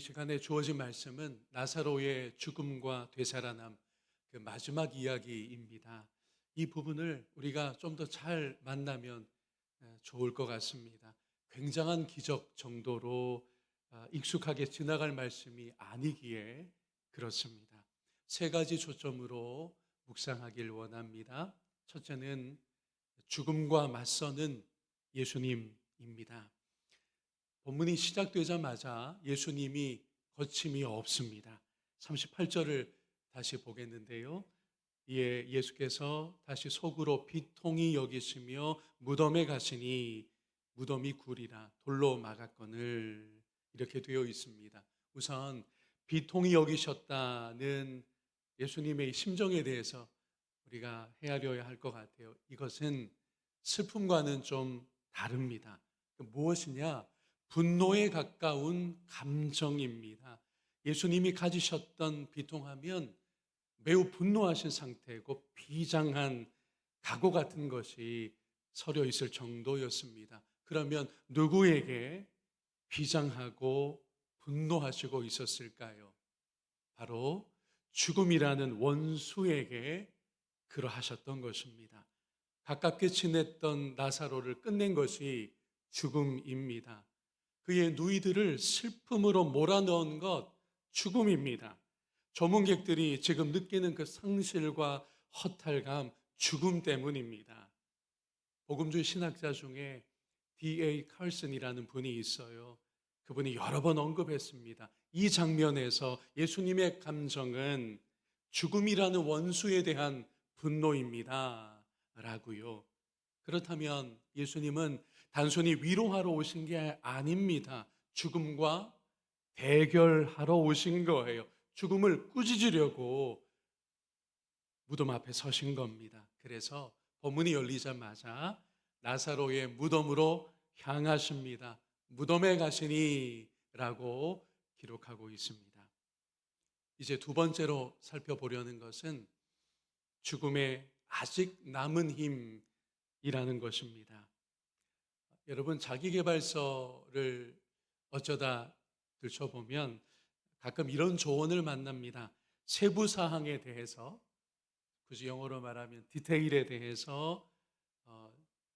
시간에 주어진 말씀은 나사로의 죽음과 되살아남 그 마지막 이야기입니다. 이 부분을 우리가 좀 더 잘 만나면 좋을 것 같습니다. 굉장한 기적 정도로 익숙하게 지나갈 말씀이 아니기에 그렇습니다. 세 가지 초점으로 묵상하길 원합니다. 첫째는 죽음과 맞서는 예수님입니다. 본문이 시작되자마자 예수님이 거침이 없습니다. 38절을 다시 보겠는데요. 이에 예수께서 다시 속으로 비통히 여기시며 무덤에 가시니 무덤이 굴이라 돌로 막았거늘, 이렇게 되어 있습니다. 우선 비통히 여기셨다는 예수님의 심정에 대해서 우리가 헤아려야 할 것 같아요. 이것은 슬픔과는 좀 다릅니다. 무엇이냐? 분노에 가까운 감정입니다. 예수님이 가지셨던 비통하면 매우 분노하신 상태고 비장한 각오 같은 것이 서려 있을 정도였습니다. 그러면 누구에게 비장하고 분노하시고 있었을까요? 바로 죽음이라는 원수에게 그러하셨던 것입니다. 가깝게 지냈던 나사로를 끝낸 것이 죽음입니다. 그의 누이들을 슬픔으로 몰아넣은 것, 죽음입니다. 조문객들이 지금 느끼는 그 상실과 허탈감, 죽음 때문입니다. 복음주의 신학자 중에 D.A. 칼슨이라는 분이 있어요. 그분이 여러 번 언급했습니다. 이 장면에서 예수님의 감정은 죽음이라는 원수에 대한 분노입니다. 라고요. 그렇다면 예수님은 단순히 위로하러 오신 게 아닙니다. 죽음과 대결하러 오신 거예요. 죽음을 꾸짖으려고 무덤 앞에 서신 겁니다. 그래서 본문이 열리자마자 나사로의 무덤으로 향하십니다. 무덤에 가시니 라고 기록하고 있습니다. 이제 두 번째로 살펴보려는 것은 죽음의 아직 남은 힘이라는 것입니다. 여러분, 자기계발서를 어쩌다 들춰보면 가끔 이런 조언을 만납니다. 세부 사항에 대해서, 굳이 영어로 말하면 디테일에 대해서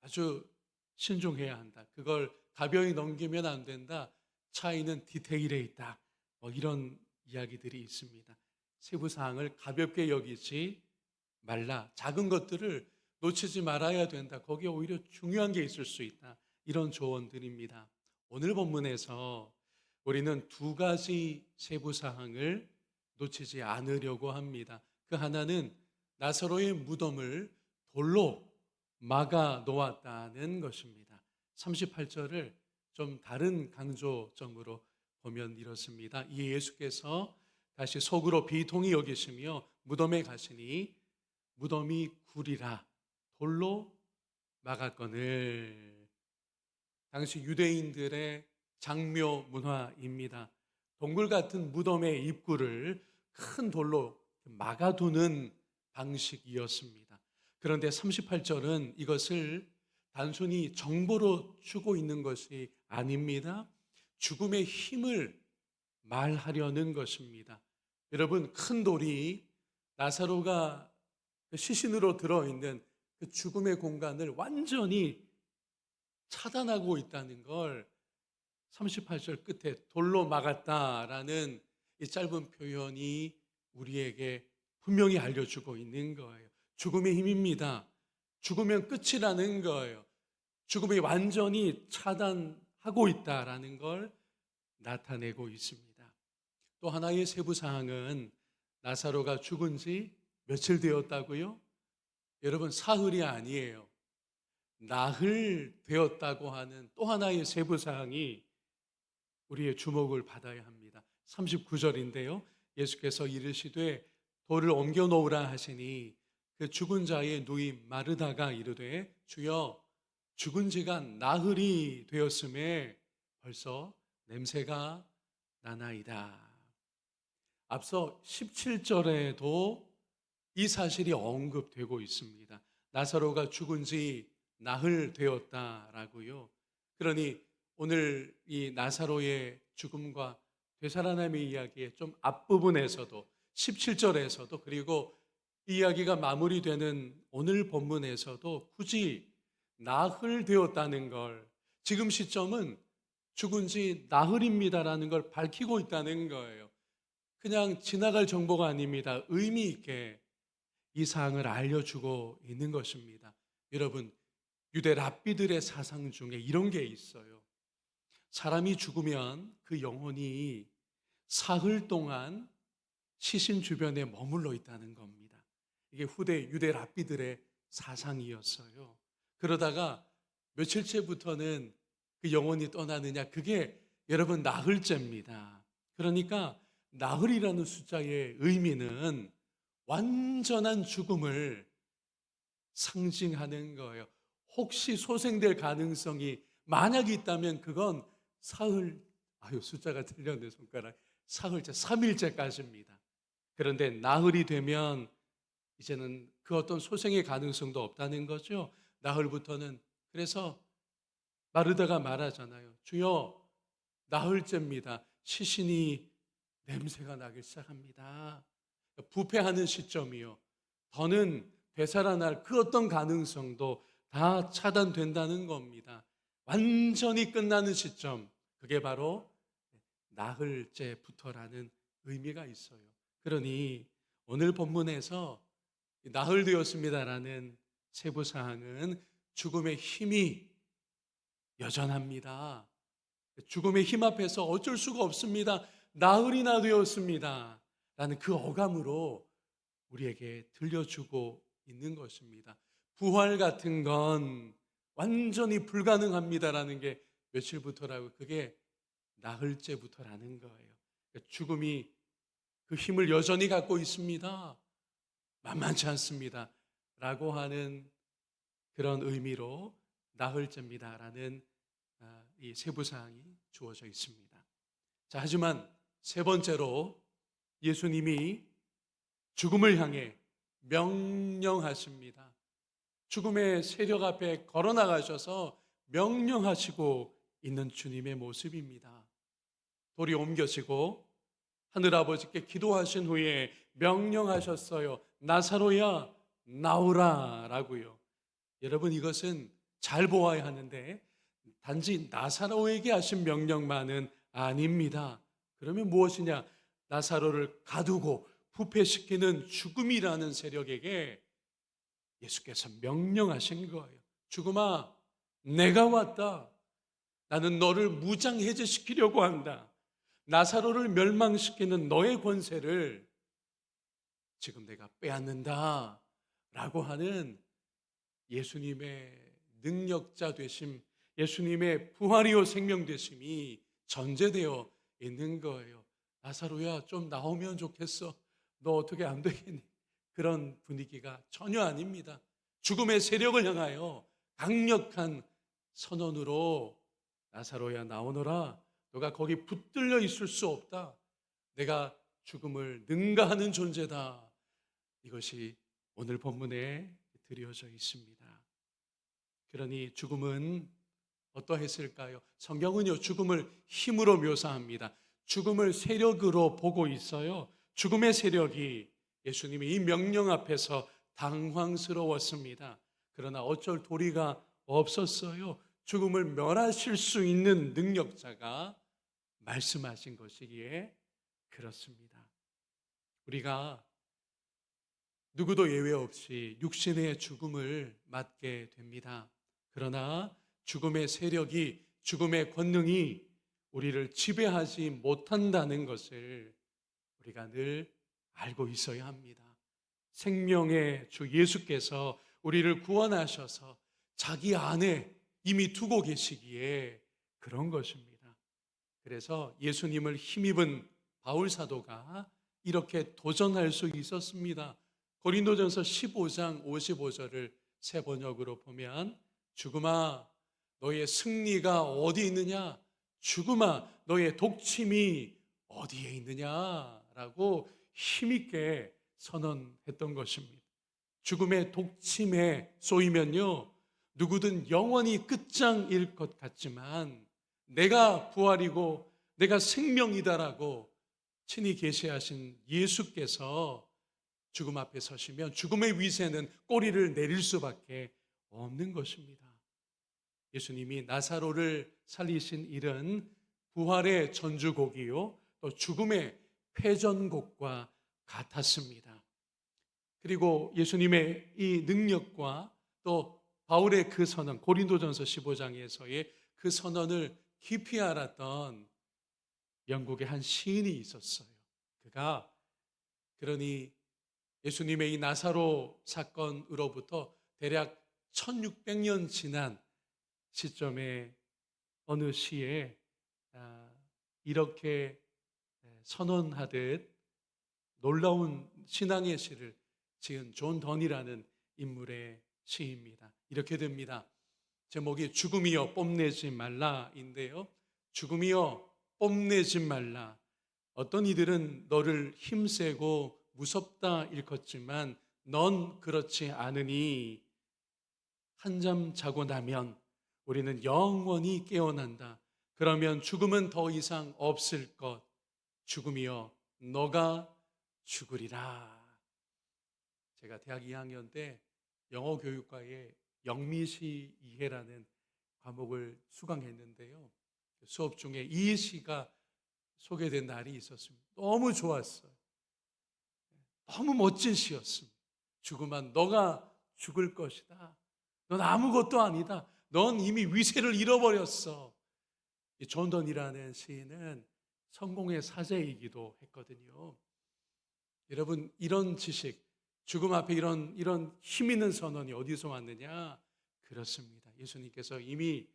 아주 신중해야 한다. 그걸 가벼이 넘기면 안 된다. 차이는 디테일에 있다. 이런 이야기들이 있습니다. 세부 사항을 가볍게 여기지 말라. 작은 것들을 놓치지 말아야 된다. 거기에 오히려 중요한 게 있을 수 있다. 이런 조언들입니다. 오늘 본문에서 우리는 두 가지 세부 사항을 놓치지 않으려고 합니다. 그 하나는 나사로의 무덤을 돌로 막아 놓았다는 것입니다. 38절을 좀 다른 강조점으로 보면 이렇습니다. 이 예수께서 다시 속으로 비통히 여기시며 무덤에 가시니 무덤이 굴이라 돌로 막았거늘. 당시 유대인들의 장묘 문화입니다. 동굴 같은 무덤의 입구를 큰 돌로 막아두는 방식이었습니다. 그런데 38절은 이것을 단순히 정보로 주고 있는 것이 아닙니다. 죽음의 힘을 말하려는 것입니다. 여러분, 큰 돌이 나사로가 시신으로 들어있는 그 죽음의 공간을 완전히 차단하고 있다는 걸 38절 끝에 돌로 막았다라는 이 짧은 표현이 우리에게 분명히 알려주고 있는 거예요. 죽음의 힘입니다. 죽으면 끝이라는 거예요. 죽음이 완전히 차단하고 있다라는 걸 나타내고 있습니다. 또 하나의 세부 사항은 나사로가 죽은 지 며칠 되었다고요? 여러분, 사흘이 아니에요. 나흘 되었다고 하는 또 하나의 세부 사항이 우리의 주목을 받아야 합니다. 39절인데요. 예수께서 이르시되 돌을 옮겨 놓으라 하시니 그 죽은 자의 누이 마르다가 이르되 주여, 죽은 지가 나흘이 되었음에 벌써 냄새가 나나이다. 앞서 17절에도 이 사실이 언급되고 있습니다. 나사로가 죽은 지 나흘 되었다라고요. 그러니 오늘 이 나사로의 죽음과 되살아남의 이야기의 좀 앞부분에서도 17절에서도 그리고 이 이야기가 마무리되는 오늘 본문에서도 굳이 나흘 되었다는 걸, 지금 시점은 죽은 지 나흘입니다라는 걸 밝히고 있다는 거예요. 그냥 지나갈 정보가 아닙니다. 의미 있게 이 사항을 알려주고 있는 것입니다. 여러분, 유대 랍비들의 사상 중에 이런 게 있어요. 사람이 죽으면 그 영혼이 사흘 동안 시신 주변에 머물러 있다는 겁니다. 이게 후대 유대 랍비들의 사상이었어요. 그러다가 며칠째부터는 그 영혼이 떠나느냐, 그게 여러분 나흘째입니다. 그러니까 나흘이라는 숫자의 의미는 완전한 죽음을 상징하는 거예요. 혹시 소생될 가능성이 만약 있다면 그건 사흘, 숫자가 틀렸네, 손가락. 사흘째, 3일째까지입니다. 그런데 나흘이 되면 이제는 그 어떤 소생의 가능성도 없다는 거죠. 나흘부터는. 그래서 마르다가 말하잖아요. 주여, 나흘째입니다. 시신이 냄새가 나기 시작합니다. 부패하는 시점이요. 더는 되살아날 그 어떤 가능성도 다 차단된다는 겁니다. 완전히 끝나는 시점, 그게 바로 나흘째부터라는 의미가 있어요. 그러니 오늘 본문에서 나흘 되었습니다라는 세부사항은 죽음의 힘이 여전합니다. 죽음의 힘 앞에서 어쩔 수가 없습니다. 나흘이나 되었습니다 라는 그 어감으로 우리에게 들려주고 있는 것입니다. 부활 같은 건 완전히 불가능합니다라는 게 며칠부터라고, 그게 나흘째부터라는 거예요. 죽음이 그 힘을 여전히 갖고 있습니다. 만만치 않습니다. 라고 하는 그런 의미로 나흘째입니다라는 이 세부사항이 주어져 있습니다. 자, 하지만 세 번째로 예수님이 죽음을 향해 명령하십니다. 죽음의 세력 앞에 걸어 나가셔서 명령하시고 있는 주님의 모습입니다. 돌이 옮겨지고 하늘아버지께 기도하신 후에 명령하셨어요. 나사로야, 나오라 라고요. 여러분, 이것은 잘 보아야 하는데 단지 나사로에게 하신 명령만은 아닙니다. 그러면 무엇이냐? 나사로를 가두고 부패시키는 죽음이라는 세력에게 예수께서 명령하신 거예요. 죽음아, 내가 왔다. 나는 너를 무장해제시키려고 한다. 나사로를 멸망시키는 너의 권세를 지금 내가 빼앗는다 라고 하는 예수님의 능력자 되심, 예수님의 부활이요 생명 되심이 전제되어 있는 거예요. 나사로야, 좀 나오면 좋겠어. 너 어떻게 안 되겠니? 그런 분위기가 전혀 아닙니다. 죽음의 세력을 향하여 강력한 선언으로 나사로야, 나오너라. 너가 거기 붙들려 있을 수 없다. 내가 죽음을 능가하는 존재다. 이것이 오늘 본문에 드려져 있습니다. 그러니 죽음은 어떠했을까요? 성경은요, 죽음을 힘으로 묘사합니다. 죽음을 세력으로 보고 있어요. 죽음의 세력이 예수님의 이 명령 앞에서 당황스러웠습니다. 그러나 어쩔 도리가 없었어요. 죽음을 멸하실 수 있는 능력자가 말씀하신 것이기에 그렇습니다. 우리가 누구도 예외 없이 육신의 죽음을 맞게 됩니다. 그러나 죽음의 세력이, 죽음의 권능이 우리를 지배하지 못한다는 것을 우리가 늘 알고 있어야 합니다. 생명의 주 예수께서 우리를 구원하셔서 자기 안에 이미 두고 계시기에 그런 것입니다. 그래서 예수님을 힘입은 바울 사도가 이렇게 도전할 수 있었습니다. 고린도전서 15장 55절을 새 번역으로 보면, 죽음아, 너의 승리가 어디 있느냐? 죽음아, 너의 독침이 어디에 있느냐라고 힘있게 선언했던 것입니다. 죽음의 독침에 쏘이면요, 누구든 영원히 끝장일 것 같지만 내가 부활이고 내가 생명이다라고 친히 계시하신 예수께서 죽음 앞에 서시면 죽음의 위세는 꼬리를 내릴 수밖에 없는 것입니다. 예수님이 나사로를 살리신 일은 부활의 전주곡이요, 또 죽음의 패전곡과 같았습니다. 그리고 예수님의 이 능력과 또 바울의 그 선언, 고린도전서 15장에서의 그 선언을 깊이 알았던 영국의 한 시인이 있었어요. 그가 그러니 예수님의 이 나사로 사건으로부터 대략 1600년 지난 시점에 어느 시에 이렇게 선언하듯 놀라운 신앙의 시를 지은 존 던이라는 인물의 시입니다. 이렇게 됩니다. 제목이 죽음이여 뽐내지 말라인데요. 죽음이여 뽐내지 말라. 어떤 이들은 너를 힘세고 무섭다 일컫지만 넌 그렇지 않으니 한잠 자고 나면 우리는 영원히 깨어난다. 그러면 죽음은 더 이상 없을 것. 죽음이여 너가 죽으리라. 제가 대학 2학년 때 영어 교육과에 영미시 이해라는 과목을 수강했는데요. 수업 중에 이 시가 소개된 날이 있었습니다. 너무 좋았어요. 너무 멋진 시였습니다. 죽음아 너가 죽을 것이다. 넌 아무것도 아니다. 넌 이미 위세를 잃어버렸어. 이 존 던이라는 시인은 성공의 사제이기도 했거든요. 여러분, 이런 지식, 죽음 앞에 이런 힘 있는 선언이 어디서 왔느냐? 그렇습니다. 예수님께서 이미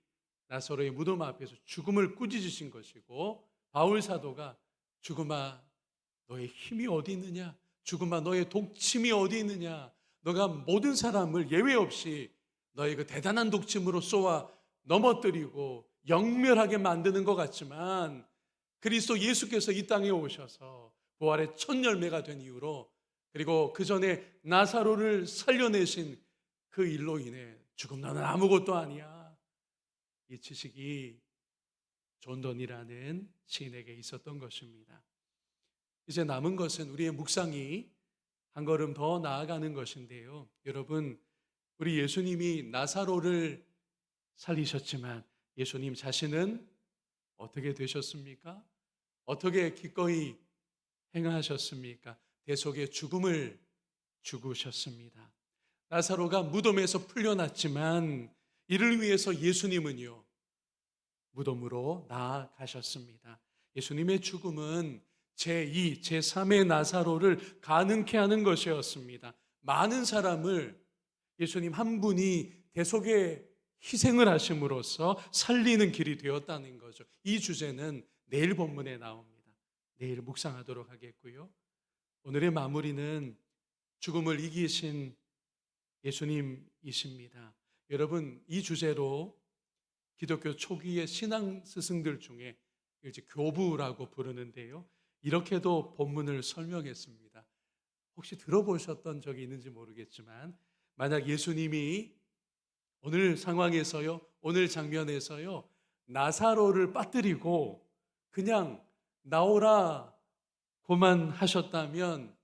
나사로의 무덤 앞에서 죽음을 꾸짖으신 것이고, 바울 사도가 죽음아 너의 힘이 어디 있느냐? 죽음아 너의 독침이 어디 있느냐? 너가 모든 사람을 예외 없이 너의 그 대단한 독침으로 쏘아 넘어뜨리고 영멸하게 만드는 것 같지만 그리스도 예수께서 이 땅에 오셔서 부활의 첫 열매가 된 이후로, 그리고 그 전에 나사로를 살려내신 그 일로 인해 죽음 너는 아무것도 아니야. 이 지식이 존 던이라는 시인에게 있었던 것입니다. 이제 남은 것은 우리의 묵상이 한 걸음 더 나아가는 것인데요. 여러분, 우리 예수님이 나사로를 살리셨지만 예수님 자신은 어떻게 되셨습니까? 어떻게 기꺼이 행하셨습니까? 대속의 죽음을 죽으셨습니다. 나사로가 무덤에서 풀려났지만 이를 위해서 예수님은요, 무덤으로 나아가셨습니다. 예수님의 죽음은 제2, 제3의 나사로를 가능케 하는 것이었습니다. 많은 사람을 예수님 한 분이 대속의 희생을 하심으로써 살리는 길이 되었다는 거죠. 이 주제는 내일 본문에 나옵니다. 내일 묵상하도록 하겠고요. 오늘의 마무리는 죽음을 이기신 예수님이십니다. 여러분, 이 주제로 기독교 초기의 신앙 스승들 중에 이제 교부라고 부르는데요. 이렇게도 본문을 설명했습니다. 혹시 들어보셨던 적이 있는지 모르겠지만, 만약 예수님이 오늘 상황에서요, 오늘 장면에서요, 나사로를 빠뜨리고 그냥 나오라고만 하셨다면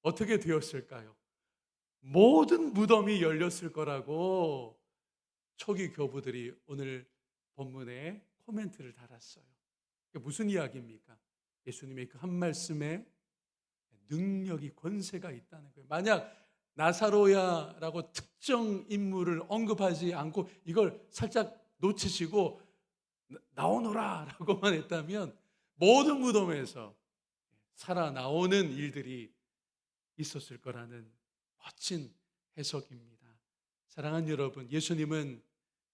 어떻게 되었을까요? 모든 무덤이 열렸을 거라고 초기 교부들이 오늘 본문에 코멘트를 달았어요. 그게 무슨 이야기입니까? 예수님의 그 한 말씀에 능력이, 권세가 있다는 거예요. 만약 나사로야라고 특정 인물을 언급하지 않고 이걸 살짝 놓치시고 나오너라 라고만 했다면 모든 무덤에서 살아나오는 일들이 있었을 거라는 멋진 해석입니다. 사랑하는 여러분, 예수님은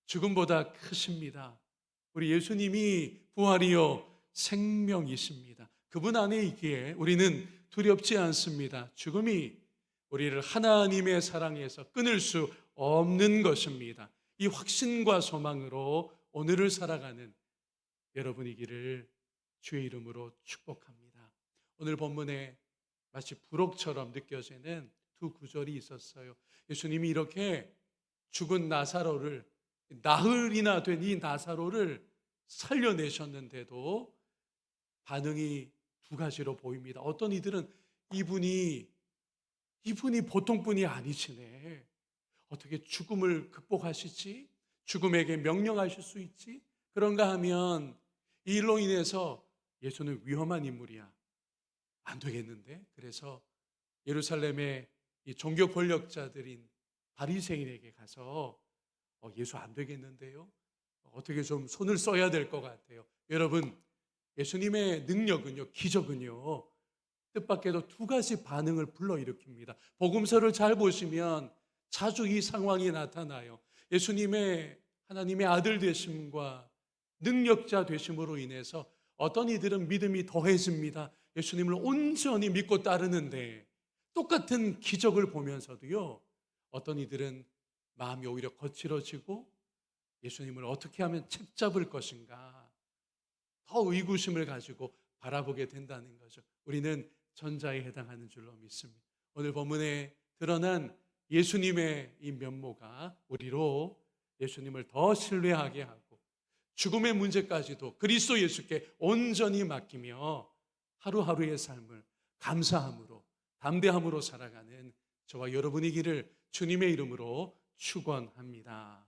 죽음보다 크십니다. 우리 예수님이 부활이요 생명이십니다. 그분 안에 있기에 우리는 두렵지 않습니다. 죽음이 우리를 하나님의 사랑에서 끊을 수 없는 것입니다. 이 확신과 소망으로 오늘을 살아가는 여러분이기를 주의 이름으로 축복합니다. 오늘 본문에 마치 부록처럼 느껴지는 두 구절이 있었어요. 예수님이 이렇게 죽은 나사로를, 나흘이나 된 이 나사로를 살려내셨는데도 반응이 두 가지로 보입니다. 어떤 이들은 이분이 보통 분이 아니시네. 어떻게 죽음을 극복하시지? 죽음에게 명령하실 수 있지? 그런가 하면 이 일로 인해서 예수는 위험한 인물이야. 안 되겠는데? 그래서 예루살렘의 이 종교 권력자들인 바리새인에게 가서 예수 안 되겠는데요? 어떻게 좀 손을 써야 될 것 같아요. 여러분, 예수님의 능력은요, 기적은요, 뜻밖에도 두 가지 반응을 불러일으킵니다. 복음서를 잘 보시면 자주 이 상황이 나타나요. 예수님의 하나님의 아들 되심과 능력자 되심으로 인해서 어떤 이들은 믿음이 더해집니다. 예수님을 온전히 믿고 따르는데 똑같은 기적을 보면서도요, 어떤 이들은 마음이 오히려 거칠어지고 예수님을 어떻게 하면 책잡을 것인가 더 의구심을 가지고 바라보게 된다는 거죠. 우리는 전자에 해당하는 줄로 믿습니다. 오늘 본문에 드러난 예수님의 이 면모가 우리로 예수님을 더 신뢰하게 하고 죽음의 문제까지도 그리스도 예수께 온전히 맡기며 하루하루의 삶을 감사함으로 담대함으로 살아가는 저와 여러분이기를 주님의 이름으로 축원합니다.